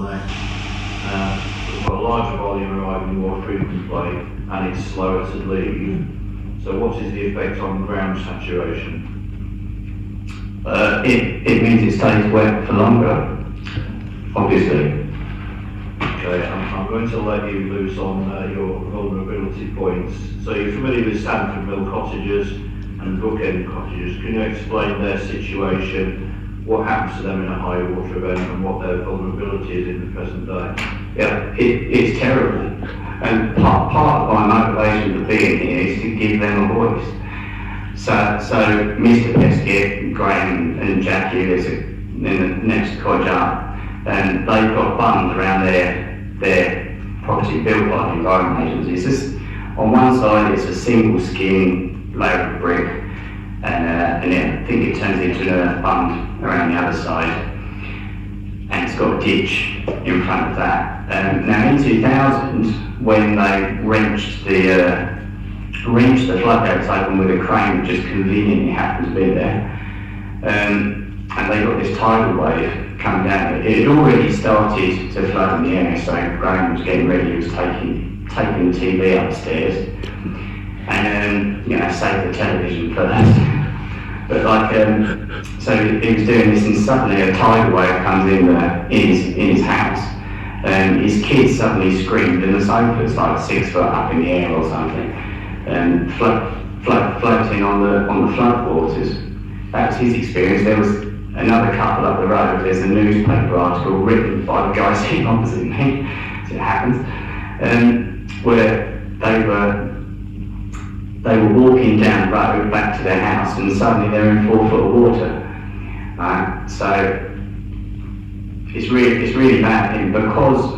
bottleneck. We've got a larger volume arriving more frequently and it's slower to leave. So what is the effect on ground saturation? It means it stays wet for longer, obviously. Okay, I'm going to let you loose on your vulnerability points. So you're familiar with Stanford Mill cottages and Brookend cottages. Can you explain their situation, what happens to them in a high water event and what their vulnerability is in the present day? Yeah, it's terrible. And part of my motivation for being here is to give them a voice. So Mr. Pesquet, Graham and Jackie, there's in the next cottage up, and they've got funds around their property built by the environment agencies. Just, on one side it's a single skin layer of brick, and then I think it turns into an earth bund around the other side, and it's got a ditch in front of that. Now in 2000, when they wrenched the floodgates open with a crane that just conveniently happened to be there, and they got this tidal wave coming down. It had already started to flood in the area, so Graham was getting ready, he was taking the TV upstairs, and save the television first. But so he was doing this, and suddenly a tidal wave comes in his house, and his kids suddenly screamed, and the sofa's like 6 foot up in the air or something, and floating on the floodwaters. That was his experience. There was another couple up the road. There's a newspaper article written by the guy sitting opposite me, as it happens, where they were walking down the road back to their house, and suddenly they're in 4 foot of water. So it's really bad thing because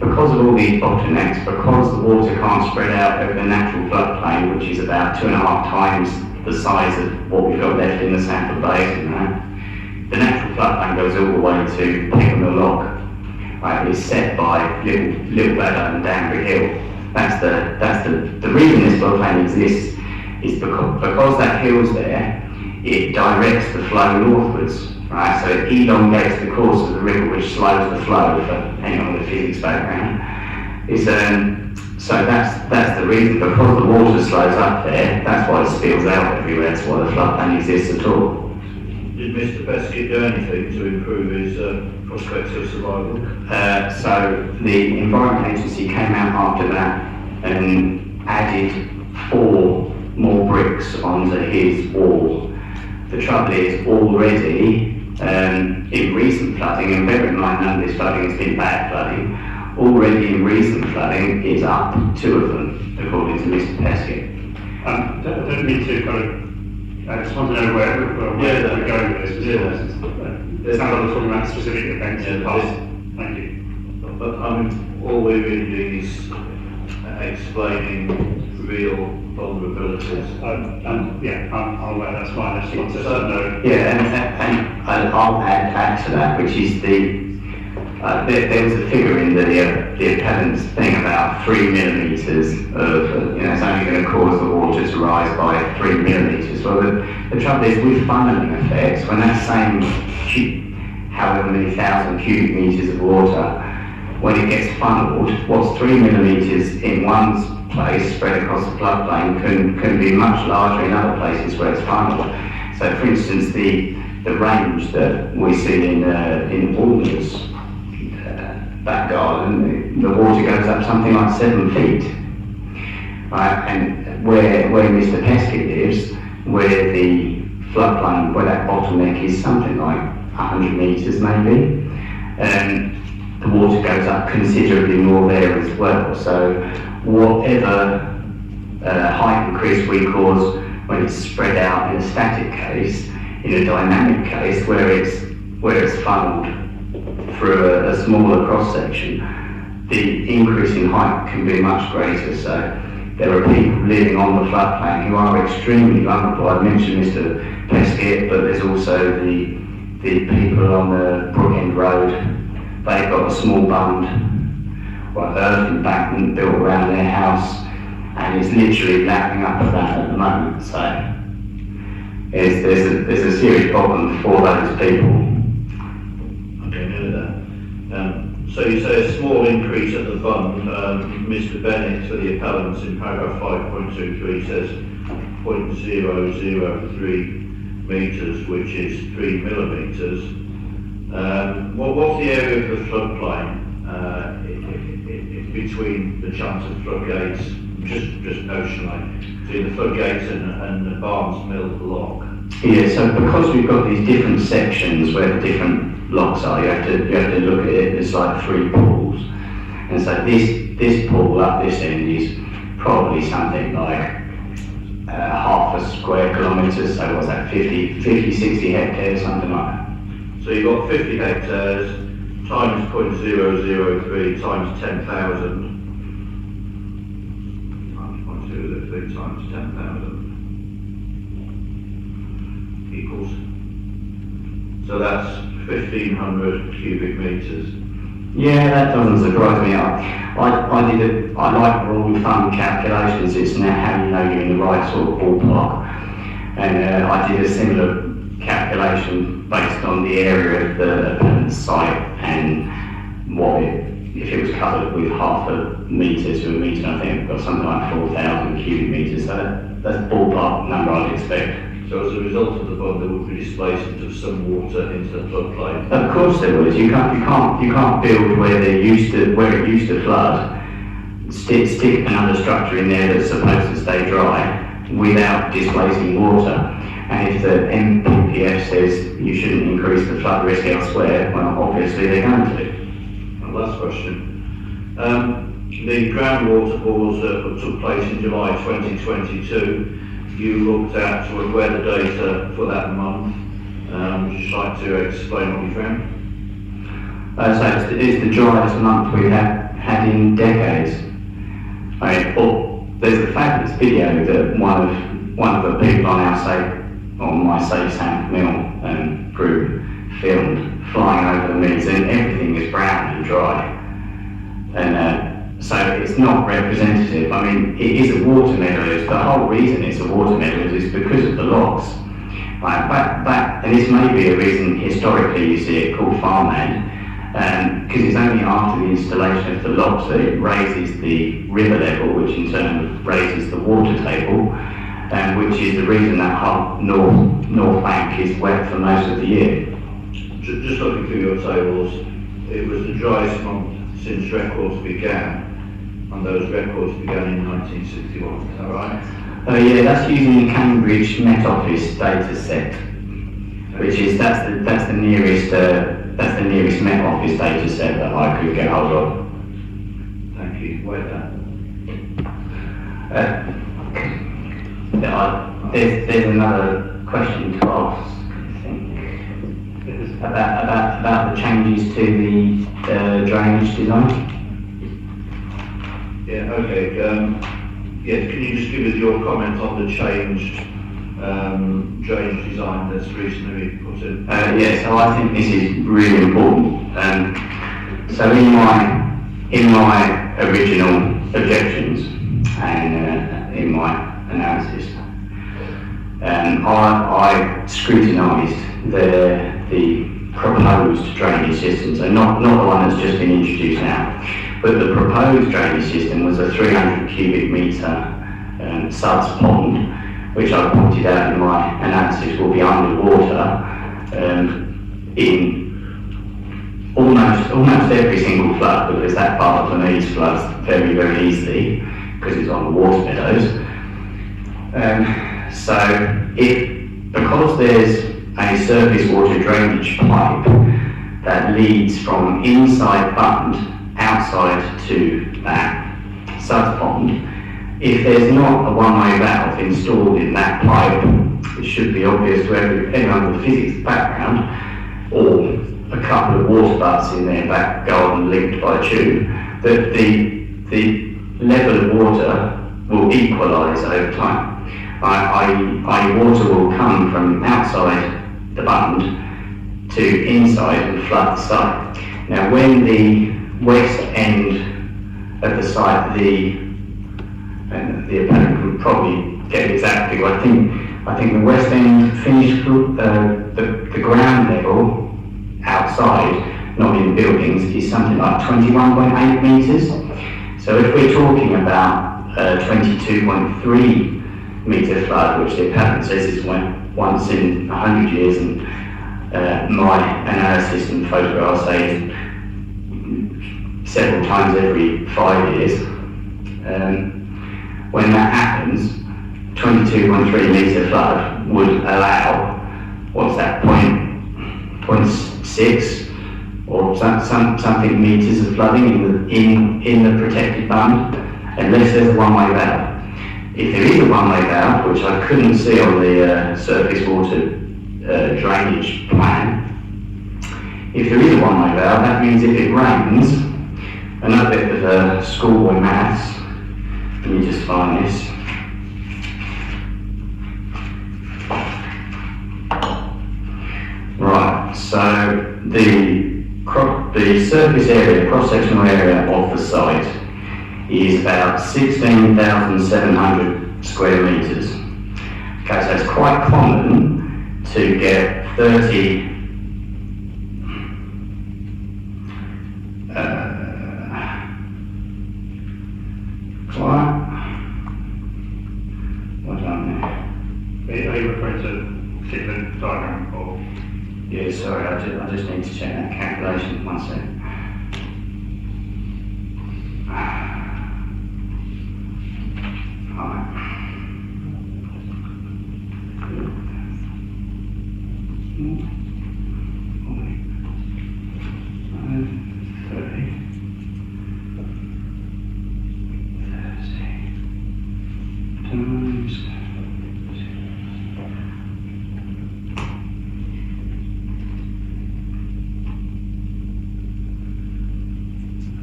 of all these bottlenecks, because the water can't spread out over the natural floodplain, which is about 2.5 times the size of what we've got left in the Sanford Basin. The natural floodplain goes all the way to Peckham Lock. It's set by Little Meadow and Danbury Hill. That's the reason this floodplain exists is because that hill's there. It directs the flow northwards, right? So it elongates the course of the river, which slows the flow for anyone with a physics background. So that's the reason. Because the water slows up there, that's why it spills out everywhere. That's why the floodplain exists at all. Did Mr. Pesquet do anything to improve his prospects of survival? So the Environment Agency came out after that and added 4 more bricks onto his wall. The trouble is, already in recent flooding, and bear in mind none of this flooding has been bad flooding, already in recent flooding is up 2 of them, according to Mr. Pesquet. I don't mean to I just want to know where we're going with this. It sounds like we're talking about specific events in the past. Thank you. But all we're really doing is explaining real vulnerabilities. I'm aware, that's fine. I just want to know. Yeah, and I'll add to that, which is there was a figure in the appellant's thing about 3 millimetres of, it's only going to cause the water to rise by 3 millimetres. Well, the trouble is with funneling effects, when that same however many thousand cubic metres of water, when it gets funneled, what's 3 millimetres in one place spread across the floodplain can be much larger in other places where it's funneled. So, for instance, the range that we see in Walden's back garden, the water goes up something like 7 feet. Right? And where Mr. Pesquet lives, where the floodplain, where that bottleneck is something like 100 metres maybe, the water goes up considerably more there as well. So whatever height increase we cause when it's spread out in a static case, in a dynamic case where it's funneled through a smaller cross section, the increase in height can be much greater. So there are people living on the floodplain who are extremely vulnerable. I mentioned Mr. Pesquet, but there's also the people on the Brookend Road. They've got a small bund, earth embankment built around their house, and it's literally lapping up at that at the moment. So there's a serious problem for those people. Okay, know that. So you say a small increase at the bund. Mr. Bennett for the appellants in paragraph 5.23 says 0.003 metres, which is 3 millimetres. What's the area of the floodplain between the Chelmsford floodgates, just notionally, between the floodgates and the Barnes Mill lock? Yeah, so because we've got these different sections where the different locks are, you have to look at it as like 3 pools. And so this pool up this end is probably something like half a square kilometre, so what's that, 50, 60 hectares, something like that. So you've got 50 hectares times 0.003 times 10,000 times 0.003 times 10,000 equals. So that's 1,500 cubic metres. Yeah, that doesn't surprise me. I like rule of thumb calculations. It's now how you know you're in the right sort of ballpark. And I did a similar calculation based on the area of the appellant's site and if it was covered with half a metre to a metre, I think we've got something like 4,000 cubic metres. So that's a ballpark number I'd expect. So as a result of the bund, there would be displacement of some water into the floodplain. Of course there was. You can't build where it used to flood. Stick another structure in there that's supposed to stay dry without displacing water. And if the MPPF says you shouldn't increase the flood risk elsewhere, well, obviously they're going to. And last question. The groundwater bores that took place in July 2022. You looked at sort of where the data for that month. Would you like to explain what you found? So it's the driest month we've had in decades. There's a fabulous video that one of the people on my Safe Sand Mill group filmed flying over the mills, and everything is brown and dry. And so it's not representative. I mean, it is a water meadow. The whole reason it's a water meadow is because of the locks. And this may be a reason historically you see it called farmland, because it's only after the installation of the locks that it raises the river level, which in turn raises the water table, which is the reason that whole north bank is wet for most of the year. Just looking through your tables, it was the driest month since records began, and those records began in 1961, is that right? Yeah, that's using the Cambridge Met Office data set, which is that's the nearest Met Office data set that I could get hold of. Thank you. Where's that? There's another question to ask, I think, about the changes to the drainage design. Yeah, okay. Can you just give us your comment on the changed drainage design that's recently been put in? Yeah, so I think this is really important. So in my original objections and in my analysis, I scrutinised the proposed drainage system, so not the one that's just been introduced now, but the proposed drainage system was a 300 cubic metre suds pond, which I pointed out in my analysis will be underwater in almost every single flood, because that part of the Meads floods very, very easily because it's on the water meadows. Because there's a surface water drainage pipe that leads from inside Bund outside to that suds pond, if there's not a one-way valve installed in that pipe, it should be obvious to anyone with a physics background, or a couple of water butts in their back garden linked by a tube, that the level of water will equalise over time. I.e. water will come from outside the Bund to inside and flood the site. Now when the west end of the site, the appellant would probably get exactly. I think the west end finished the ground level outside, not in buildings, is something like like 21.8 metres. So if we're talking about 22.3 metre flood, which the appellant says is once in 100 years, and my analysis and photographs say several times every 5 years, when that happens, 22.3 metre flood would allow, what's that, 0.6 or something metres of flooding in the protected bund, unless there's a one-way valve. If there is a one-way valve, which I couldn't see on the surface water drainage plan, if there is a one-way valve, that means if it rains, another bit of schoolboy maths, let me just find this. Right, so the surface area, cross-sectional area of the site is about 16,700 square metres. Okay, so it's quite common to get 30 what done there? Are you referring to a particular diagram or? Yeah, sorry, I just need to check that calculation, 1 second.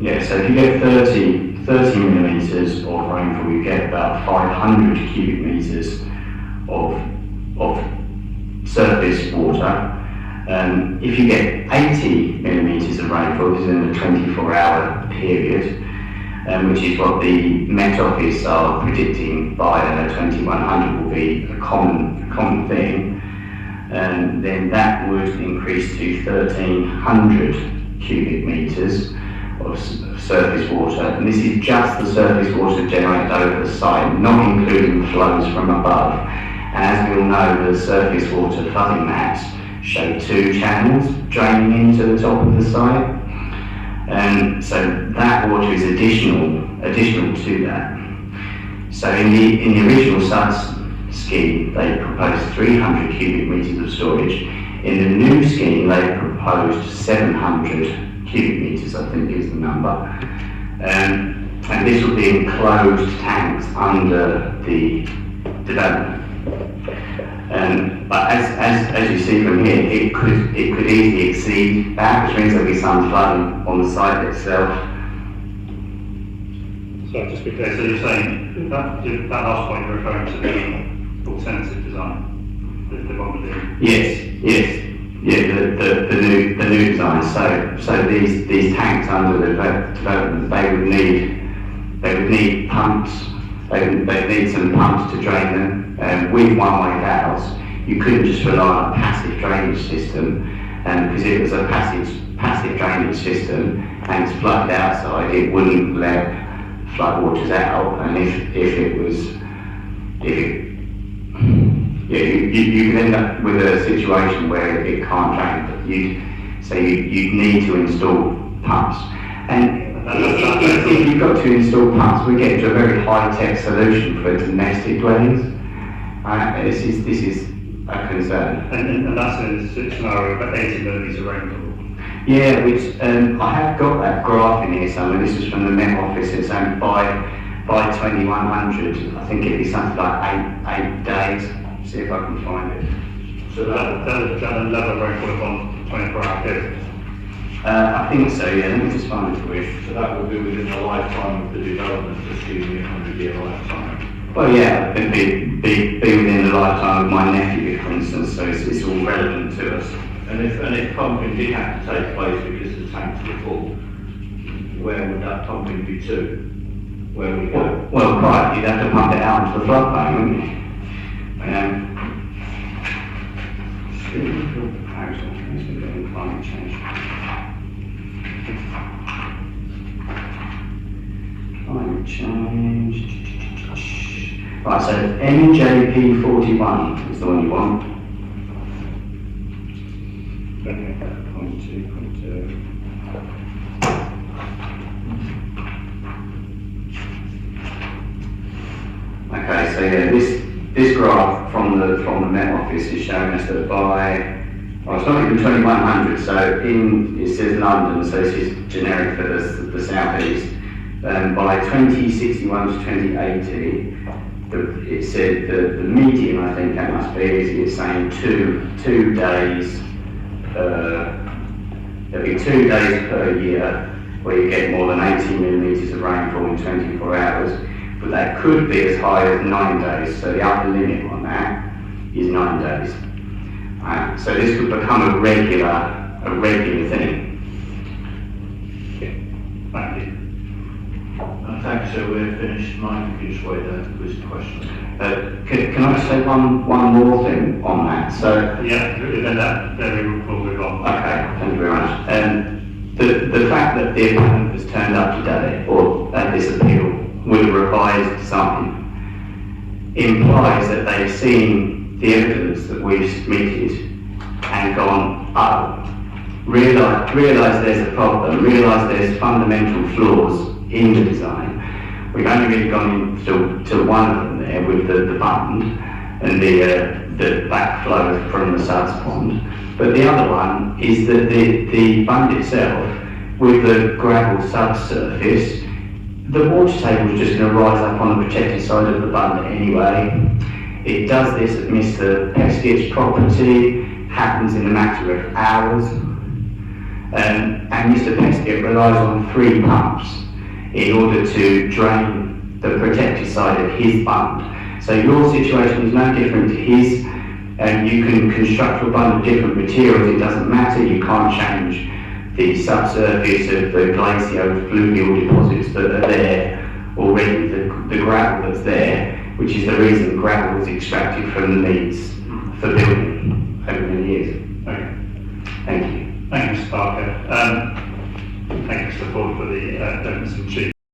Yeah, so if you get 30 millimetres of rainfall, you get about 500 cubic metres of surface water. If you get 80 millimetres of rainfall, this is in a 24-hour period, which is what the Met Office are predicting by 2100 will be a common thing, then that would increase to 1300 cubic metres of surface water, and this is just the surface water generated over the site, not including the flows from above. And as we all know, the surface water flooding maps show 2 channels draining into the top of the site, and so that water is additional to that. So in the original SUDS scheme, they proposed 300 cubic metres of storage. In the new scheme, they proposed 700 cubic metres, I think is the number. And this will be enclosed tanks under the development. But as you see from here, it could easily exceed that, which means there'll be some flooding on the site itself. So just to be clear, so you're saying that last point you're referring to the alternative design, the one with the... Yes. Yeah, the new design. So these tanks under the development, they would need pumps. They would need some pumps to drain them. With one-way valves, you couldn't just rely on a passive drainage system, because if it was a passive drainage system and it's flooded outside, it wouldn't let floodwaters out. And if you could end up with a situation where it can't drain, but you'd need to install pumps. And if you've got to install pumps, we get to a very high-tech solution for domestic dwellings. This is a concern. And that's in a scenario of 80 millimetre rainfall. Yeah, which I have got that graph in here somewhere. This is from the Met Office. It's only by 2100. I think it'd be something like 8 days. See if I can find it. So that level of rainfall on 24-hour period. I think so. Yeah. Let me just find it for you. So that would be within the lifetime of the development, assuming a 100-year lifetime. Well, yeah, it'd be within the lifetime of my nephew, for instance. So it's all relevant to us. And if pumping did have to take place because the tanks were full, where would that pumping be to? Where would it go? Well, right, you'd have to pump it out into the floodplain, wouldn't you? Climate change. we change. Right, so NJP 41 is the one you want. Point two. Okay, so yeah, this graph from the Met Office is showing us that by, well, it's not even 2100, so it says London, so this is generic for the southeast. By 2061 to 2080, it said the median, I think that must be, is saying two days. There'll be 2 days per year where you get more than 80 millimetres of rainfall in 24 hours, but that could be as high as 9 days. So the upper limit on that is 9 days. So this could become a regular thing. Thank you. Thanks, so we're finished. Mike, if you just wait there, there's a question. Can I just say one more thing on that? So Yeah, then we'll move on. okay, thank you very much. The fact that the appellant has turned up today, or at this appeal, with a revised design, implies that they've seen the evidence that we've submitted and gone, oh, realise there's a problem, realise there's fundamental flaws in the design. We've only really gone into one of them there with the bund and the backflow from the suds pond. But the other one is that the bund itself, with the gravel subsurface, the water table is just going to rise up on the protected side of the bund anyway. It does this at Mr. Peskett's property, happens in a matter of hours, and Mr. Peskett relies on 3 pumps in order to drain the protected side of his bund. So your situation is no different to his, and you can construct your bund of different materials, it doesn't matter, you can't change the subsurface of the glacial-fluvial deposits that are there already, the gravel that's there, which is the reason gravel is extracted from the meads for building over many years. Okay. Thank you. Thank you, Mr. Parker. Thank you, Mr. Ford, for the evidence and chief.